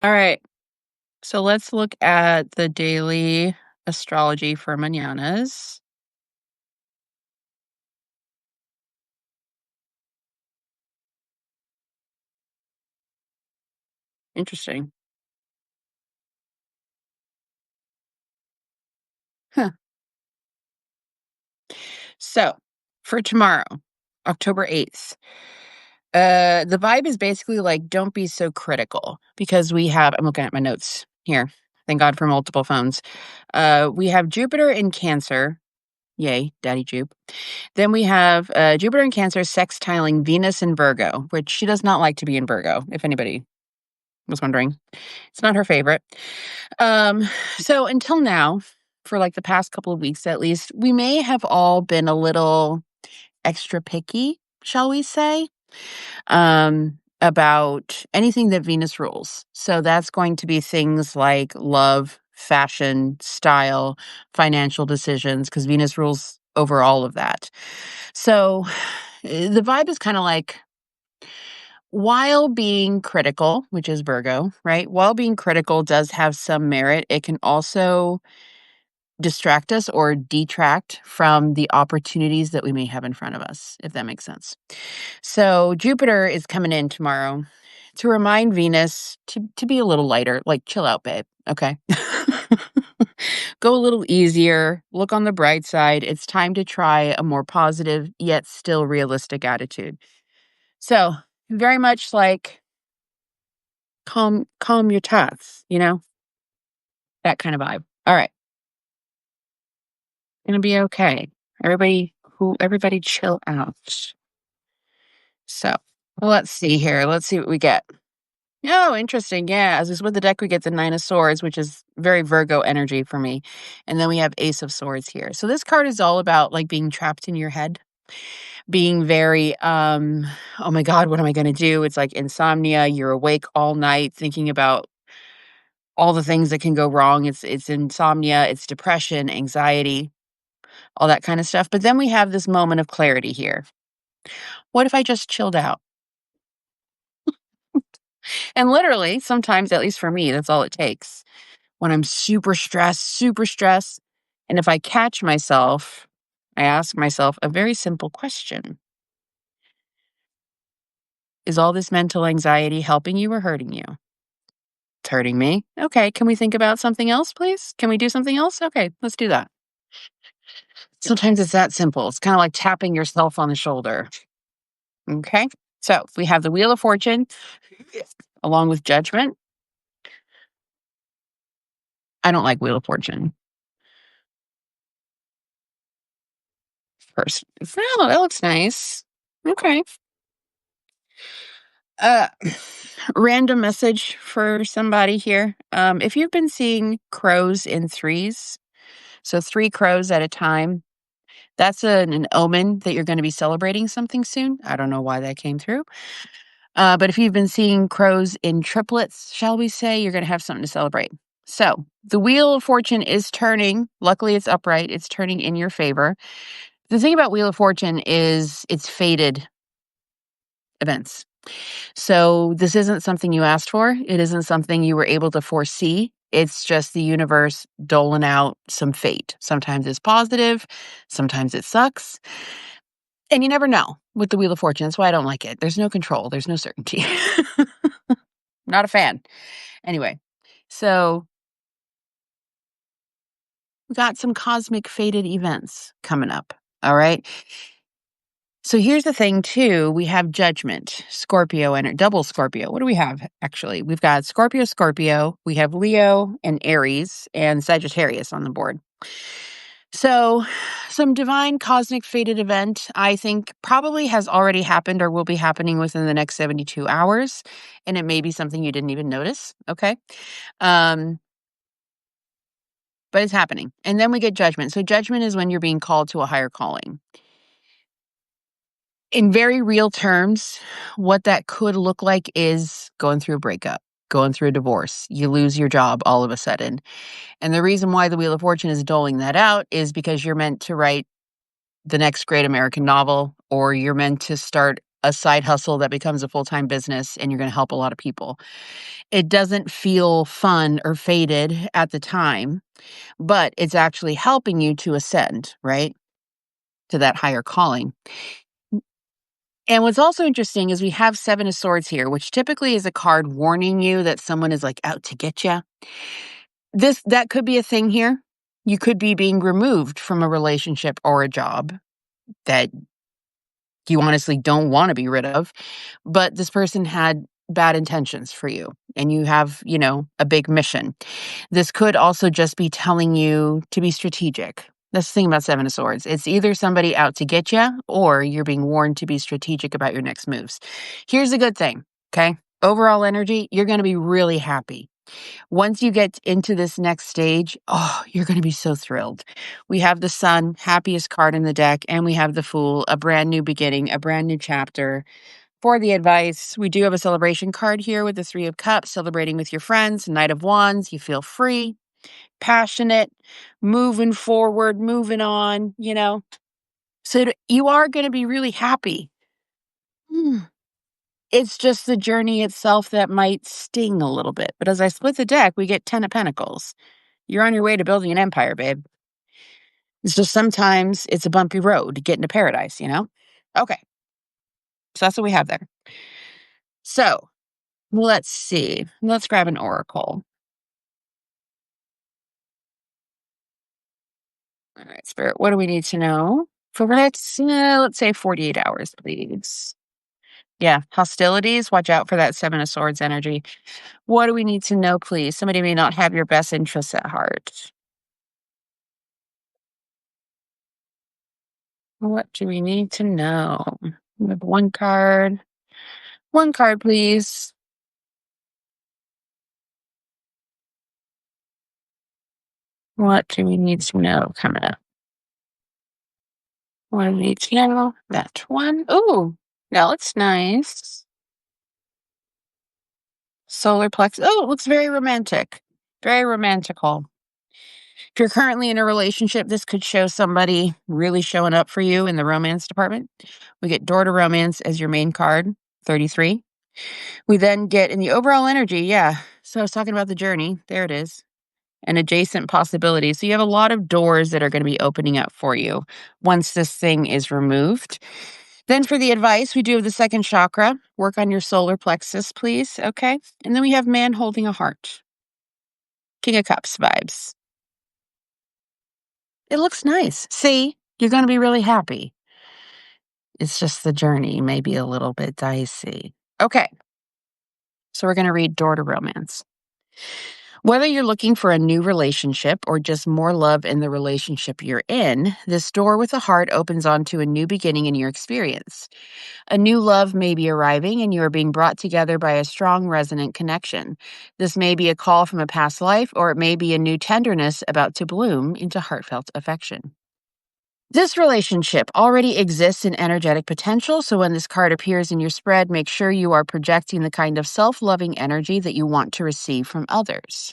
All right. So let's look at the daily astrology for mañanas. Interesting. Huh. So for tomorrow, October 8th, the vibe is basically like, don't be so critical because I'm looking at my notes here. Thank God for multiple phones. We have Jupiter in Cancer. Yay, Daddy Jupe. Then we have Jupiter in Cancer sextiling Venus in Virgo, which she does not like to be in Virgo, if anybody was wondering. It's not her favorite. Um, so until now, for like the past couple of weeks at least, we may have all been a little extra picky, shall we say, about anything that Venus rules. So that's going to be things like love, fashion, style, financial decisions, because Venus rules over all of that. So the vibe is kind of like, while being critical, which is Virgo, right? While being critical does have some merit, it can also distract us or detract from the opportunities that we may have in front of us, if that makes sense. So Jupiter is coming in tomorrow to remind Venus to be a little lighter, like chill out, babe. Okay. Go a little easier, look on the bright side. It's time to try a more positive yet still realistic attitude. So, very much like calm your tots, that kind of vibe. All right, gonna be okay. Everybody chill out. So let's see here. Let's see what we get. Oh, interesting. Yeah, as is with the deck, we get the Nine of Swords, which is very Virgo energy for me. And then we have Ace of Swords here. So this card is all about like being trapped in your head, being very, oh my God, what am I gonna do? It's like insomnia. You're awake all night thinking about all the things that can go wrong. It's insomnia, it's depression, anxiety, all that kind of stuff. But then we have this moment of clarity here. What if I just chilled out? And literally, sometimes, at least for me, that's all it takes. When I'm super stressed, and if I catch myself, I ask myself a very simple question. Is all this mental anxiety helping you or hurting you? It's hurting me. Okay, can we think about something else, please? Can we do something else? Okay, let's do that. Sometimes it's that simple. It's kind of like tapping yourself on the shoulder. Okay. So we have the Wheel of Fortune along with Judgment. I don't like Wheel of Fortune first. Oh, that looks nice. Okay. Uh, random message for somebody here. If you've been seeing crows in threes, so three crows at a time, that's an omen that you're going to be celebrating something soon. I don't know why that came through. But if you've been seeing crows in triplets, shall we say, you're going to have something to celebrate. So the Wheel of Fortune is turning. Luckily, it's upright. It's turning in your favor. The thing about Wheel of Fortune is it's fated events. So this isn't something you asked for. It isn't something you were able to foresee. It's just the universe doling out some fate. Sometimes it's positive, sometimes it sucks. And you never know with the Wheel of Fortune. That's why I don't like it. There's no control, there's no certainty. Not a fan. Anyway, so we got some cosmic fated events coming up. All right. So here's the thing, too. We have Judgment, Scorpio, and double Scorpio. What do we have, actually? We've got Scorpio, Scorpio. We have Leo and Aries and Sagittarius on the board. So some divine cosmic fated event, I think, probably has already happened or will be happening within the next 72 hours. And it may be something you didn't even notice. Okay. Um, but it's happening. And then we get Judgment. So Judgment is when you're being called to a higher calling. In very real terms, what that could look like is going through a breakup, going through a divorce. You lose your job all of a sudden. And the reason why the Wheel of Fortune is doling that out is because you're meant to write the next great American novel, or you're meant to start a side hustle that becomes a full-time business and you're gonna help a lot of people. It doesn't feel fun or fated at the time, but it's actually helping you to ascend, right, to that higher calling. And what's also interesting is we have 7 of swords here, which typically is a card warning you that someone is, like, out to get you. That could be a thing here. You could be being removed from a relationship or a job that you honestly don't wanna be rid of, but this person had bad intentions for you, and you have, a big mission. This could also just be telling you to be strategic. That's the thing about 7 of Swords. It's either somebody out to get you, or you're being warned to be strategic about your next moves. Here's the good thing, okay? Overall energy, you're gonna be really happy. Once you get into this next stage, oh, you're gonna be so thrilled. We have the Sun, happiest card in the deck, and we have the Fool, a brand new beginning, a brand new chapter. For the advice, we do have a celebration card here with the 3 of Cups, celebrating with your friends, Knight of Wands. You feel free, passionate, moving forward, moving on. So you are going to be really happy. Mm. It's just the journey itself that might sting a little bit. But as I split the deck, we get 10 of Pentacles. You're on your way to building an empire, babe. It's just sometimes it's a bumpy road to get into paradise? Okay. So that's what we have there. So let's see. Let's grab an oracle. All right, Spirit, what do we need to know for let's say 48 hours, please. Yeah, hostilities. Watch out for that 7 of Swords energy. What do we need to know, please? Somebody may not have your best interests at heart. What do we need to know? We have one card. One card, please. What do we need to know coming up? What do we need to know? That one. Ooh, that looks nice. Solar plexus. Oh, it looks very romantic. Very romantical. If you're currently in a relationship, this could show somebody really showing up for you in the romance department. We get door to romance as your main card, 33. We then get in the overall energy. Yeah. So I was talking about the journey. There it is. And adjacent possibilities. So you have a lot of doors that are going to be opening up for you once this thing is removed. Then for the advice, we do have the second chakra. Work on your solar plexus, please. Okay. And then we have man holding a heart. King of Cups vibes. It looks nice. See, you're going to be really happy. It's just the journey may be a little bit dicey. Okay. So we're going to read Door to Romance. Whether you're looking for a new relationship or just more love in the relationship you're in, this door with a heart opens onto a new beginning in your experience. A new love may be arriving and you are being brought together by a strong, resonant connection. This may be a call from a past life, or it may be a new tenderness about to bloom into heartfelt affection. This relationship already exists in energetic potential, so when this card appears in your spread, make sure you are projecting the kind of self-loving energy that you want to receive from others.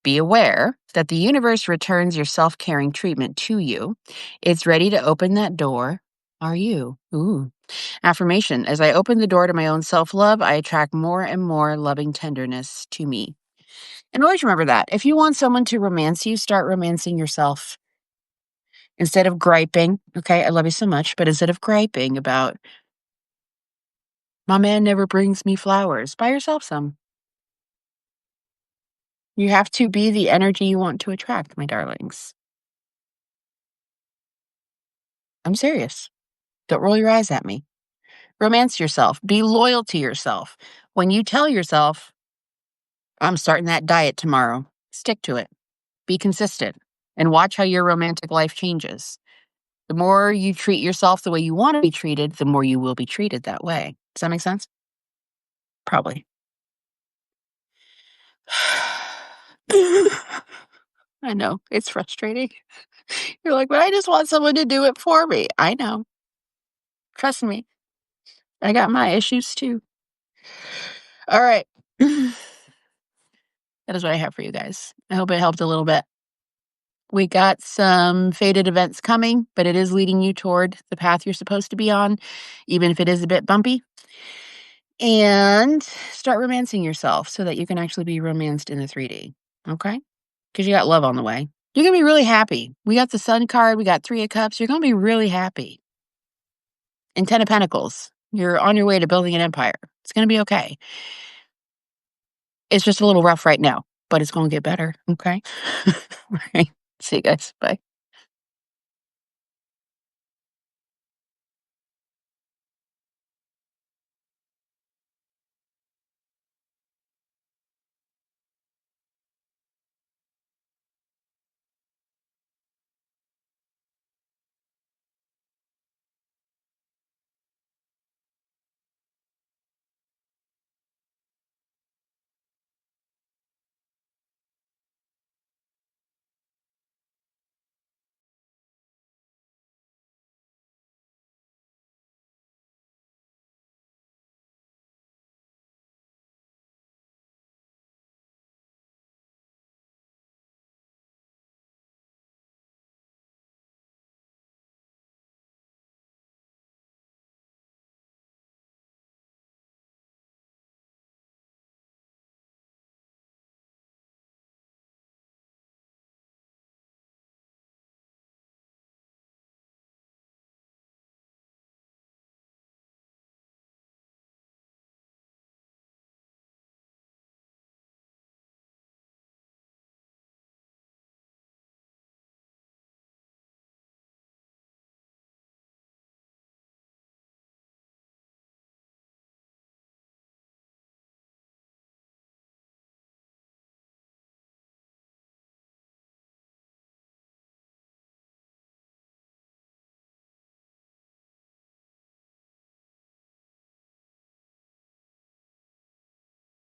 Be aware that the universe returns your self-caring treatment to you. It's ready to open that door. Are you? Ooh. Affirmation: as I open the door to my own self-love, I attract more and more loving tenderness to me. And always remember that. If you want someone to romance you, start romancing yourself. Instead of griping, okay, I love you so much, but instead of griping about, my man never brings me flowers, buy yourself some. You have to be the energy you want to attract, my darlings. I'm serious. Don't roll your eyes at me. Romance yourself. Be loyal to yourself. When you tell yourself, I'm starting that diet tomorrow, stick to it. Be consistent and watch how your romantic life changes. The more you treat yourself the way you want to be treated, the more you will be treated that way. Does that make sense? Probably. I know. It's frustrating. You're like, but I just want someone to do it for me. I know. Trust me. I got my issues too. All right. That is what I have for you guys. I hope it helped a little bit. We got some fated events coming, but it is leading you toward the path you're supposed to be on, even if it is a bit bumpy. And start romancing yourself so that you can actually be romanced in the 3D. Okay? Because you got love on the way. You're going to be really happy. We got the Sun card, we got 3 of Cups. You're going to be really happy. And 10 of Pentacles. You're on your way to building an empire. It's going to be okay. It's just a little rough right now, but it's going to get better. Okay? All right. See you guys. Bye.